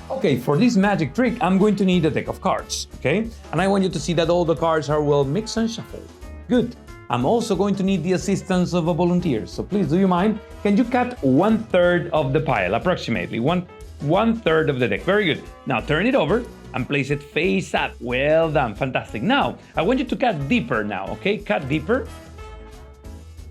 Okay, for this magic trick, I'm going to need a deck of cards, okay? And I want you to see that all the cards are well mixed and shuffled. Good. I'm also going to need the assistance of a volunteer, so please, do you mind? Can you cut 1/3 of the pile, approximately, one third of the deck? Very good. Now turn it over and place it face up. Well done, fantastic. Now, I want you to cut deeper now, okay? Cut deeper.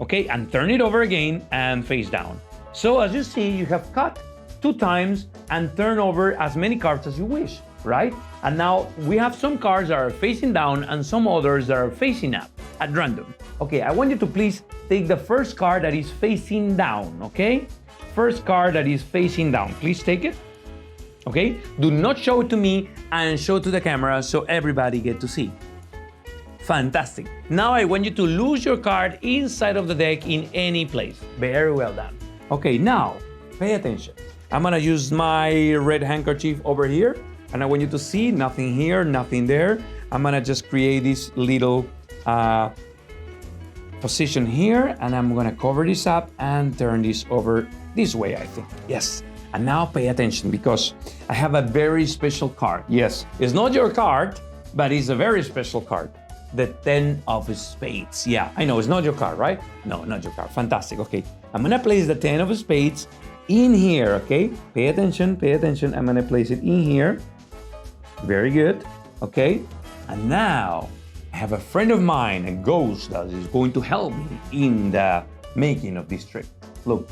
Okay, and turn it over again and face down. So as you see, you have cut 2 times and turn over as many cards as you wish, right? And now we have some cards that are facing down and some others that are facing up at random. Okay, I want you to please take the first card that is facing down, okay? First card that is facing down, please take it. Okay, do not show it to me and show it to the camera so everybody get to see. Fantastic. Now I want you to lose your card inside of the deck in any place. Very well done. Okay, now pay attention. I'm gonna use my red handkerchief over here, and I want you to see nothing here, nothing there. I'm gonna just create this little position here, and I'm gonna cover this up and turn this over this way, I think. Yes. And now pay attention because I have a very special card. Yes, it's not your card, but it's a very special card. The 10 of spades. Yeah, I know, it's not your card, right? No, not your card. Fantastic. Okay, I'm gonna place the 10 of spades in here, okay? Pay attention, pay attention. I'm gonna place it in here. Very good, okay? And now, I have a friend of mine, a ghost, that is going to help me in the making of this trick. Look,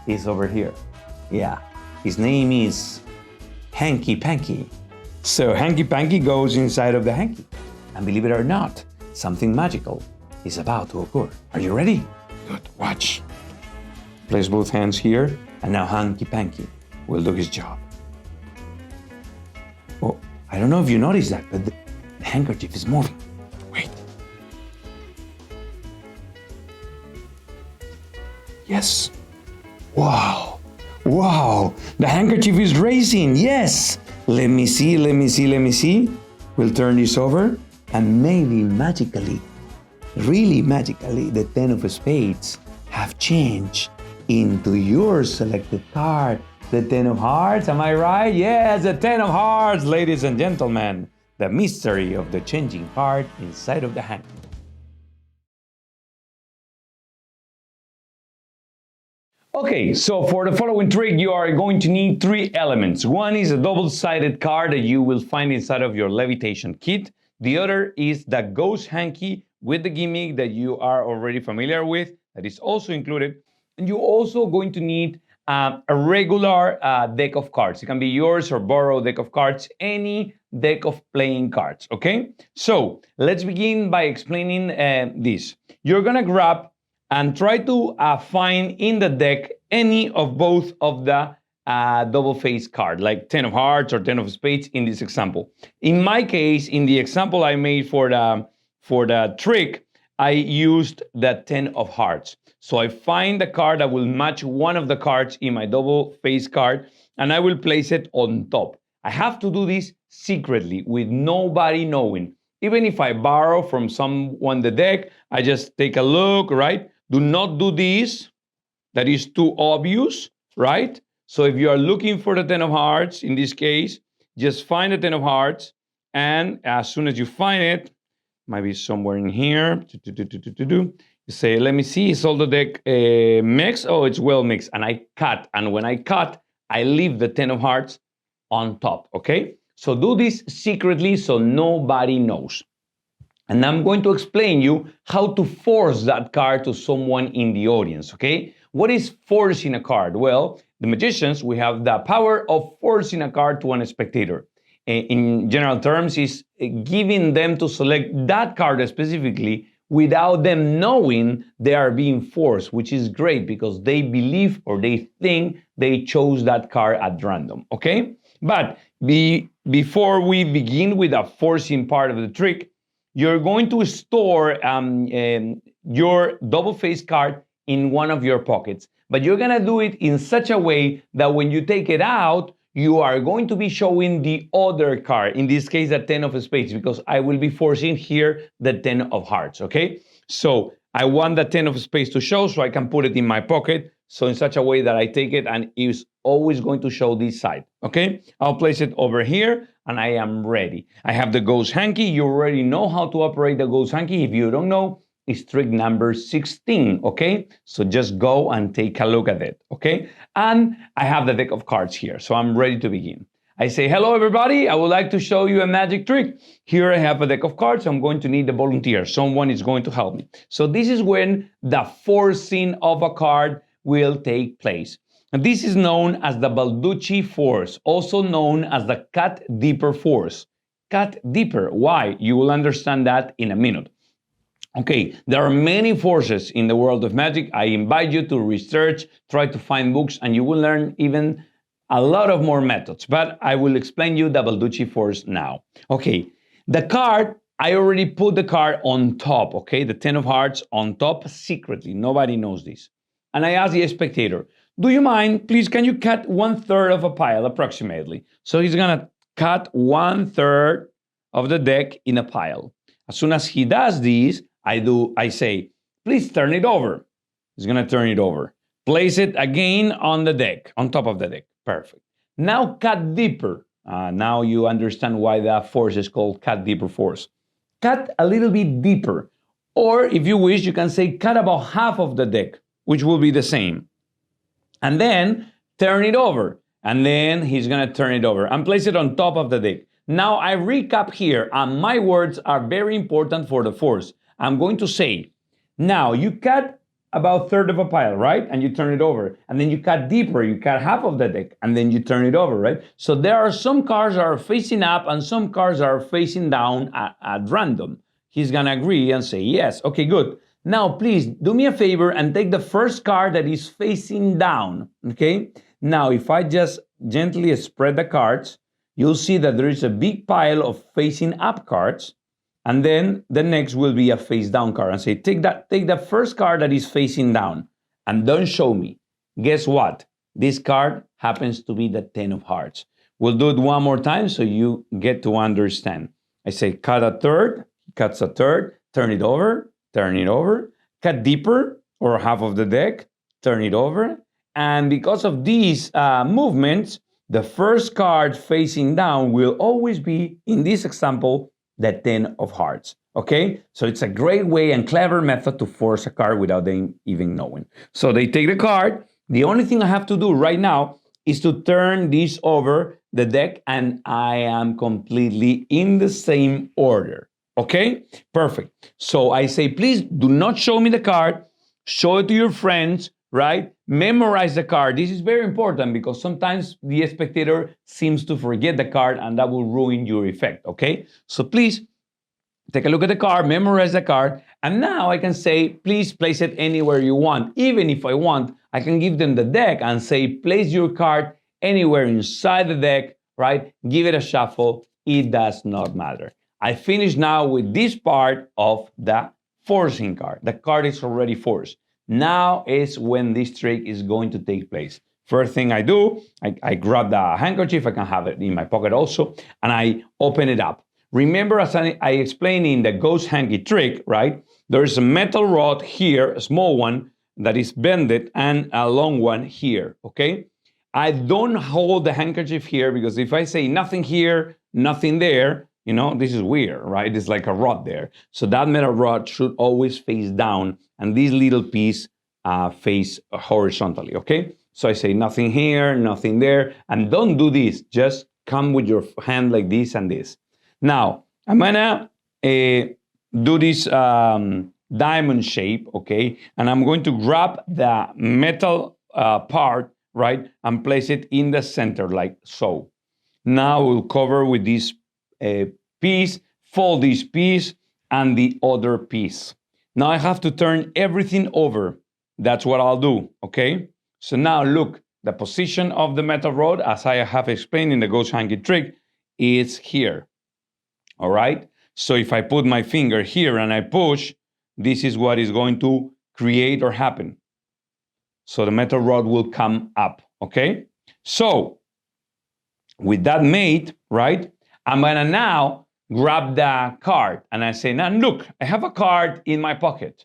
he's over here. Yeah, his name is Hanky Panky. So Hanky Panky goes inside of the hanky. And believe it or not, something magical is about to occur. Are you ready? Good, watch. Place both hands here, and now Hanky Panky will do his job. Oh, I don't know if you noticed that, but the handkerchief is moving. Wait. Yes. Wow. Wow. The handkerchief is racing. Yes. Let me see, let me see, let me see. We'll turn this over, and maybe magically, really magically, the 10 of spades have changed into your selected card, the 10 of hearts. Am I right? Yes, the 10 of hearts, ladies and gentlemen. The mystery of the changing card inside of the hand. Okay, so for the following trick, you are going to need 3 elements. One is a double-sided card that you will find inside of your levitation kit. The other is the ghost hanky with the gimmick that you are already familiar with, that is also included. And you're also going to need a regular deck of cards. It can be yours or borrowed deck of cards, any deck of playing cards, okay? So let's begin by explaining this. You're gonna grab and try to find in the deck any of both of the double-face card, like 10 of hearts or 10 of spades in this example. In my case, in the example I made for the trick, I used the 10 of hearts. So I find the card that will match one of the cards in my double-face card, and I will place it on top. I have to do this secretly with nobody knowing. Even if I borrow from someone the deck, I just take a look, right? Do not do this. That is too obvious, right? So if you are looking for the 10 of hearts, in this case, just find the 10 of hearts. And as soon as you find it, might be somewhere in here. You say, let me see, is all the deck mixed? Oh, it's well mixed. And I cut. And when I cut, I leave the 10 of hearts on top, okay? So do this secretly so nobody knows. And I'm going to explain you how to force that card to someone in the audience, okay? What is forcing a card? Well, the magicians, we have the power of forcing a card to a spectator. In general terms, is giving them to select that card specifically without them knowing they are being forced, which is great because they believe or they think they chose that card at random, okay? But before we begin with the forcing part of the trick, you're going to store your double-face card in one of your pockets. But you're gonna do it in such a way that when you take it out, you are going to be showing the other card, in this case, the 10 of spades, because I will be forcing here the 10 of hearts, okay? So I want the 10 of spades to show so I can put it in my pocket, so in such a way that I take it and it's always going to show this side, okay? I'll place it over here, and I am ready. I have the ghost hanky. You already know how to operate the ghost hanky. If you don't know, it's trick number 16, okay? So just go and take a look at it, okay? And I have the deck of cards here, so I'm ready to begin. I say, hello, everybody. I would like to show you a magic trick. Here I have a deck of cards. I'm going to need a volunteer. Someone is going to help me. So this is when the forcing of a card will take place. And this is known as the Balducci force, also known as the cut deeper force. Cut deeper. Why? You will understand that in a minute. Okay, there are many forces in the world of magic. I invite you to research, try to find books, and you will learn even a lot of more methods, but I will explain you the Balducci force now. Okay, the card, I already put the card on top, okay? The 10 of hearts on top secretly. Nobody knows this. And I ask the spectator, do you mind, please, can you cut 1/3 of a pile approximately? So he's gonna cut 1/3 of the deck in a pile. As soon as he does this, I say, please turn it over. He's gonna turn it over. Place it again on the deck, on top of the deck. Perfect. Now cut deeper. Now you understand why that force is called cut deeper force. Cut a little bit deeper. Or if you wish, you can say cut about half of the deck, which will be the same. And then turn it over. And then he's going to turn it over and place it on top of the deck. Now I recap here, and my words are very important for the force. I'm going to say, now you cut about 1/3 of a pile, right? And you turn it over. And then you cut deeper, you cut half of the deck, and then you turn it over, right? So there are some cards that are facing up and some cards are facing down at random. He's gonna agree and say, yes, okay, good. Now, please do me a favor and take the first card that is facing down, okay? Now, if I just gently spread the cards, you'll see that there is a big pile of facing up cards. And then the next will be a face down card and say, take the first card that is facing down and don't show me. Guess what? This card happens to be the 10 of hearts. We'll do it one more time so you get to understand. I say, cut 1/3, cuts 1/3, turn it over, cut deeper or half of the deck, turn it over. And because of these movements, the first card facing down will always be, in this example, the 10 of hearts, okay? So it's a great way and clever method to force a card without them even knowing. So they take the card. The only thing I have to do right now is to turn this over the deck, and I am completely in the same order, okay? Perfect. So I say, please do not show me the card. Show it to your friends, right? Memorize the card. This is very important because sometimes the spectator seems to forget the card and that will ruin your effect, okay? So please take a look at the card, memorize the card, and now I can say, please place it anywhere you want. Even if I want, I can give them the deck and say, place your card anywhere inside the deck, right? Give it a shuffle. It does not matter. I finish now with this part of the forcing card. The card is already forced. Now is when this trick is going to take place. First thing I do, I grab the handkerchief, I can have it in my pocket also, and I open it up. Remember, as I explained in the ghost hanky trick, right? There's a metal rod here, a small one, that is bended, and a long one here, okay? I don't hold the handkerchief here because if I say nothing here, nothing there, you know, this is weird, right? It's like a rod there. So that metal rod should always face down, and this little piece face horizontally, okay? So I say nothing here, nothing there, and don't do this. Just come with your hand like this and this. Now, I'm gonna do this diamond shape, okay? And I'm going to grab the metal part, right? And place it in the center like so. Now we'll cover with this piece, fold this piece, and the other piece. Now I have to turn everything over. That's what I'll do, okay? So now look, the position of the metal rod, as I have explained in the ghost hanky trick, is here, all right? So if I put my finger here and I push, this is what is going to create or happen. So the metal rod will come up, okay? So with that made, right, I'm gonna now grab the card and I say, now look, I have a card in my pocket,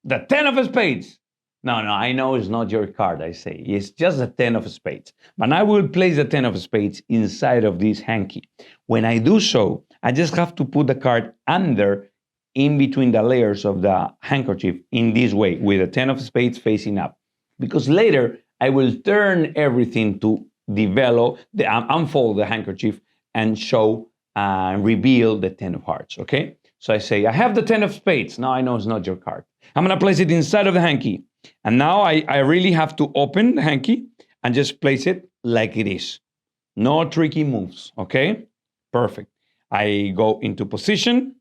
the 10 of spades. No, no, I know it's not your card, I say. It's just a 10 of spades. But I will place the 10 of spades inside of this hanky. When I do so, I just have to put the card under, in between the layers of the handkerchief in this way, with the 10 of spades facing up. Because later, I will turn everything to develop, unfold the handkerchief and show and reveal the 10 of hearts, okay? So I say, I have the 10 of spades. Now I know it's not your card. I'm gonna place it inside of the hanky. And now I really have to open the hanky and just place it like it is. No tricky moves, okay? Perfect. I go into position.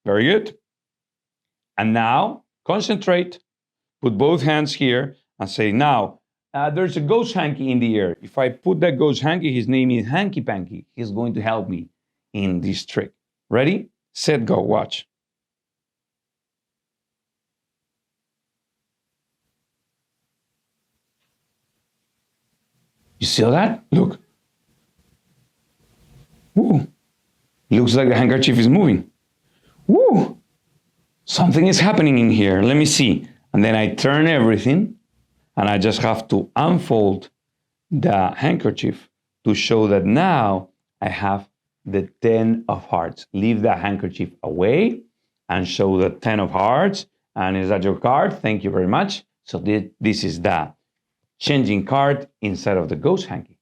Very good. And now concentrate, put both hands here and say, now, there's a ghost hanky in the air. If I put that ghost hanky, his name is Hanky Panky. He's going to help me in this trick. Ready, set, go, watch. You see that? Look. Ooh. Looks like the handkerchief is moving. Woo! Something is happening in here. Let me see. And then I turn everything, and I just have to unfold the handkerchief to show that now I have the 10 of hearts. Leave the handkerchief away and show the 10 of hearts. And is that your card? Thank you very much. So this is the changing card inside of the ghost hanky.